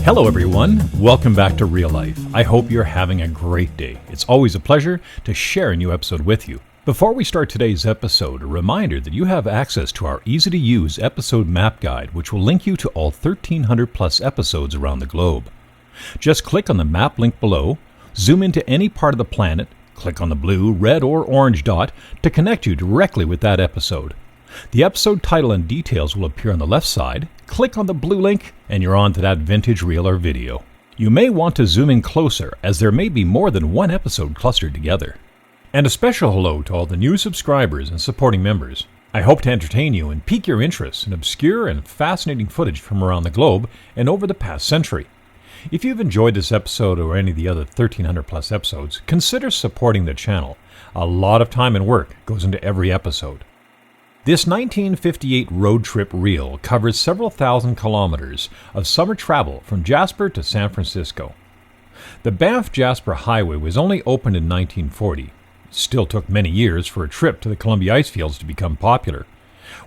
Hello everyone, welcome back to Real Life. I hope you're having a great day. It's always a pleasure to share a new episode with you. Before we start today's episode, a reminder that you have access to our easy-to-use episode map guide, which will link you to all 1,300 plus episodes around the globe. Just click on the map link below, zoom into any part of the planet, click on the blue, red, or orange dot to connect you directly with that episode. The episode title and details will appear on the left side. Click on the blue link and you're on to that vintage reel or video. You may want to zoom in closer as there may be more than one episode clustered together. And a special hello to all the new subscribers and supporting members. I hope to entertain you and pique your interest in obscure and fascinating footage from around the globe and over the past century. If you've enjoyed this episode or any of the other 1,300 plus episodes, consider supporting the channel. A lot of time and work goes into every episode. This 1958 road trip reel covers several thousand kilometers of summer travel from Jasper to San Francisco. The Banff-Jasper Highway was only opened in 1940. It still took many years for a trip to the Columbia Icefields to become popular.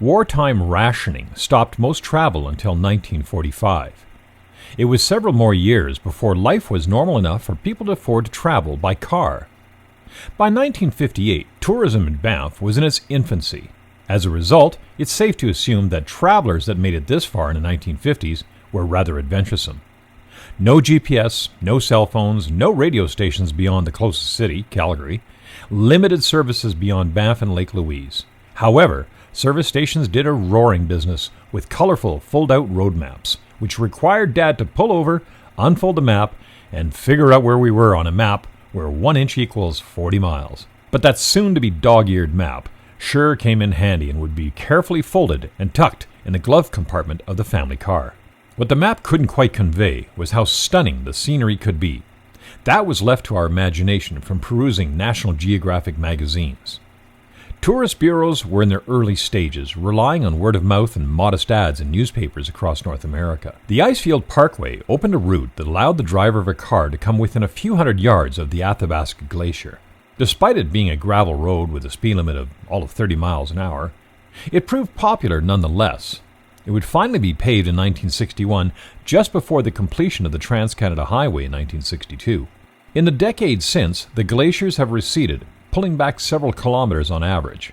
Wartime rationing stopped most travel until 1945. It was several more years before life was normal enough for people to afford to travel by car. By 1958, tourism in Banff was in its infancy. As a result, it's safe to assume that travelers that made it this far in the 1950s were rather adventuresome. No GPS, no cell phones, no radio stations beyond the closest city, Calgary, limited services beyond Banff and Lake Louise. However, service stations did a roaring business with colorful fold-out road maps, which required Dad to pull over, unfold the map, and figure out where we were on a map where 1 inch equals 40 miles. But that soon-to-be dog-eared map sure came in handy and would be carefully folded and tucked in the glove compartment of the family car. What the map couldn't quite convey was how stunning the scenery could be. That was left to our imagination from perusing National Geographic magazines. Tourist bureaus were in their early stages, relying on word of mouth and modest ads in newspapers across North America. The Icefield Parkway opened a route that allowed the driver of a car to come within a few hundred yards of the Athabasca Glacier. Despite it being a gravel road with a speed limit of all of 30 miles an hour, it proved popular nonetheless. It would finally be paved in 1961, just before the completion of the Trans-Canada Highway in 1962. In the decades since, the glaciers have receded, pulling back several kilometers on average.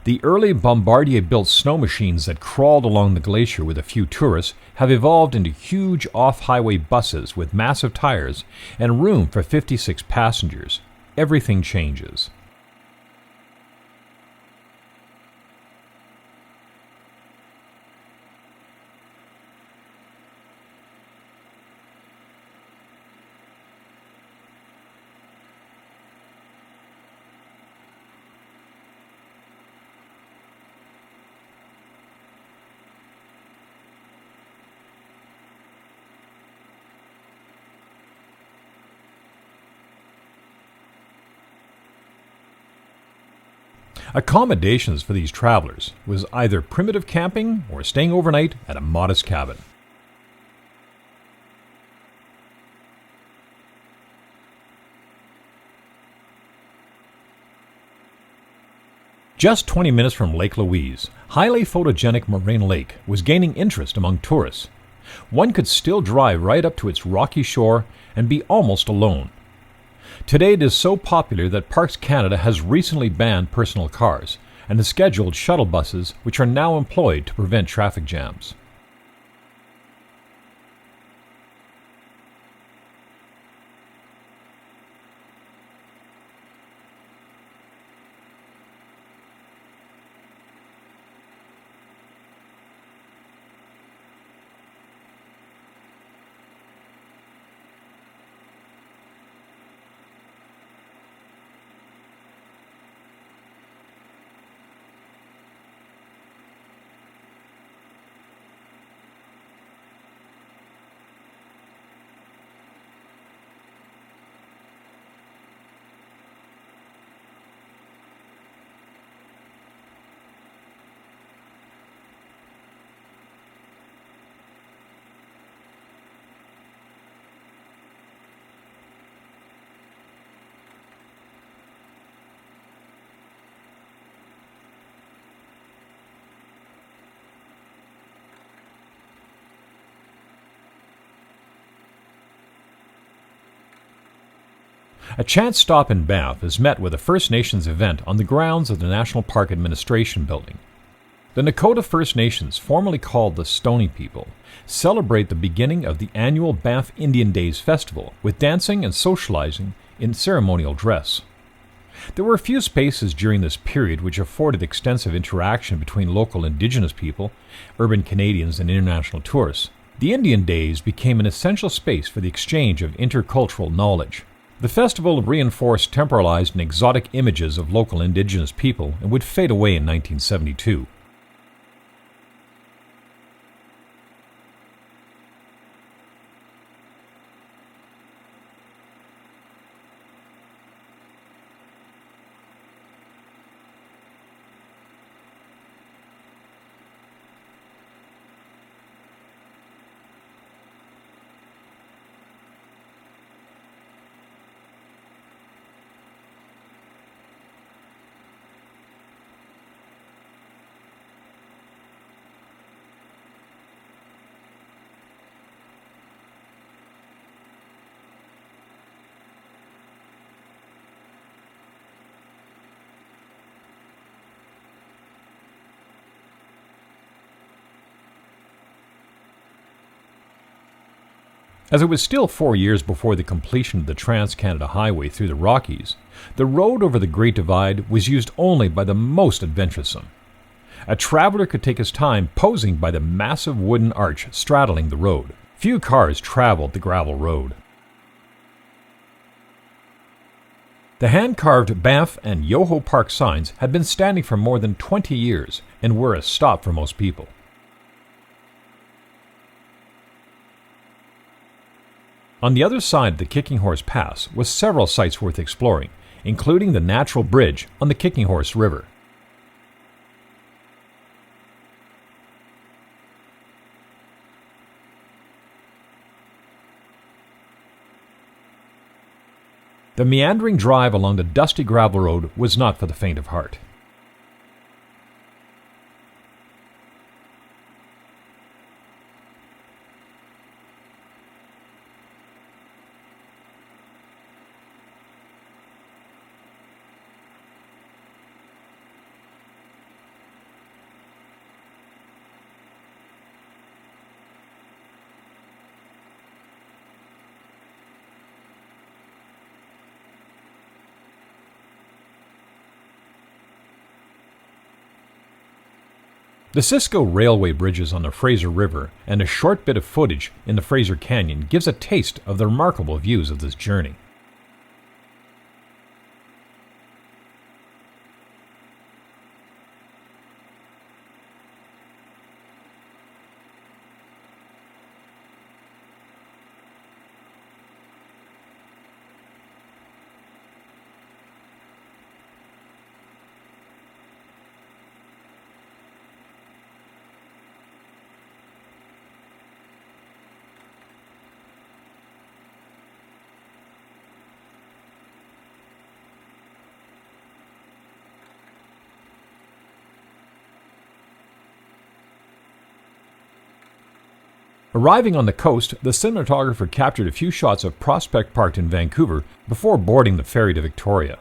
The early Bombardier-built snow machines that crawled along the glacier with a few tourists have evolved into huge off-highway buses with massive tires and room for 56 passengers. Everything changes. Accommodations for these travelers was either primitive camping or staying overnight at a modest cabin. Just 20 minutes from Lake Louise, highly photogenic Moraine Lake was gaining interest among tourists. One could still drive right up to its rocky shore and be almost alone. Today it is so popular that Parks Canada has recently banned personal cars and has scheduled shuttle buses which are now employed to prevent traffic jams. A chance stop in Banff is met with a First Nations event on the grounds of the National Park Administration Building. The Nakota First Nations, formerly called the Stoney People, celebrate the beginning of the annual Banff Indian Days festival with dancing and socializing in ceremonial dress. There were a few spaces during this period which afforded extensive interaction between local Indigenous people, urban Canadians, and international tourists. The Indian Days became an essential space for the exchange of intercultural knowledge. The festival reinforced temporalized and exotic images of local Indigenous people and would fade away in 1972. As it was still 4 years before the completion of the Trans-Canada Highway through the Rockies, the road over the Great Divide was used only by the most adventuresome. A traveler could take his time posing by the massive wooden arch straddling the road. Few cars traveled the gravel road. The hand-carved Banff and Yoho Park signs had been standing for more than 20 years and were a stop for most people. On the other side of the Kicking Horse Pass was several sites worth exploring, including the natural bridge on the Kicking Horse River. The meandering drive along the dusty gravel road was not for the faint of heart. The Cisco Railway bridges on the Fraser River and a short bit of footage in the Fraser Canyon gives a taste of the remarkable views of this journey. Arriving on the coast, the cinematographer captured a few shots of Prospect Park in Vancouver before boarding the ferry to Victoria.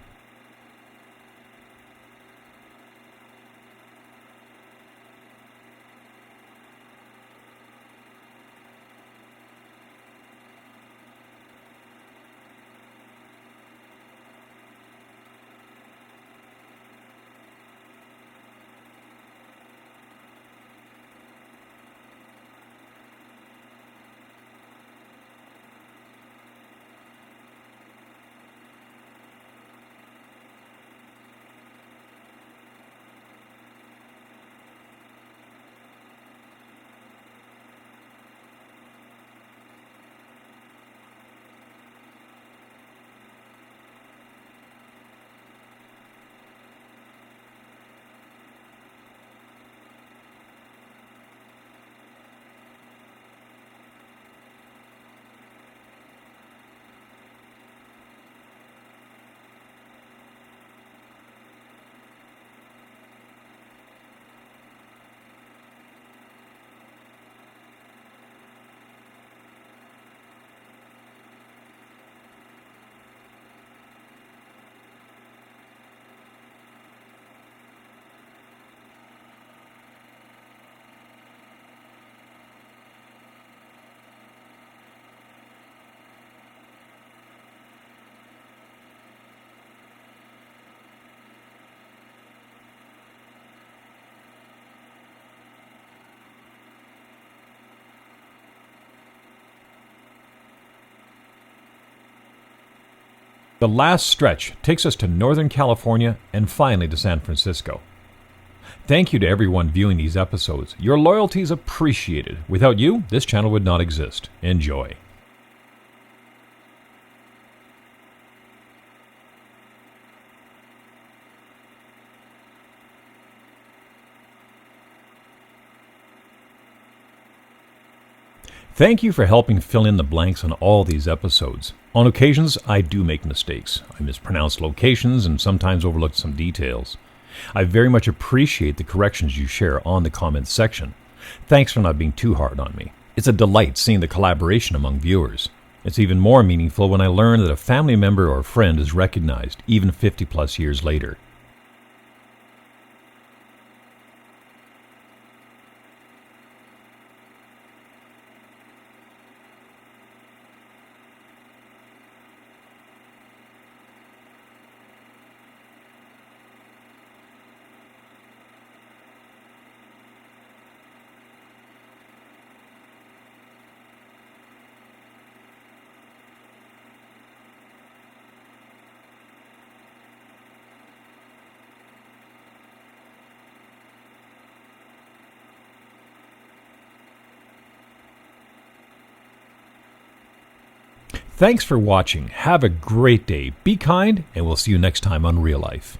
The last stretch takes us to Northern California and finally to San Francisco. Thank you to everyone viewing these episodes. Your loyalty is appreciated. Without you, this channel would not exist. Enjoy. Thank you for helping fill in the blanks on all these episodes. On occasions, I do make mistakes. I mispronounce locations and sometimes overlook some details. I very much appreciate the corrections you share on the comments section. Thanks for not being too hard on me. It's a delight seeing the collaboration among viewers. It's even more meaningful when I learn that a family member or friend is recognized, even 50 plus years later. Thanks for watching. Have a great day. Be kind, and we'll see you next time on Real Life.